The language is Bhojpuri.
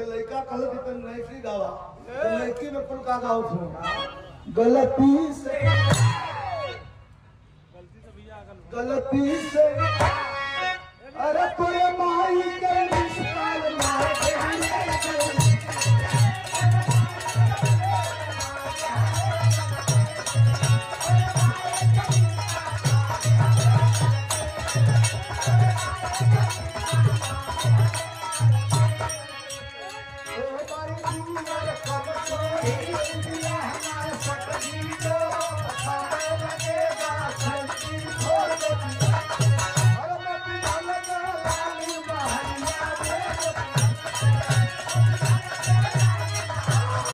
लड़का कल नहीं गावा लड़की में कुल का गाओ गलती से अरे पूरे माई के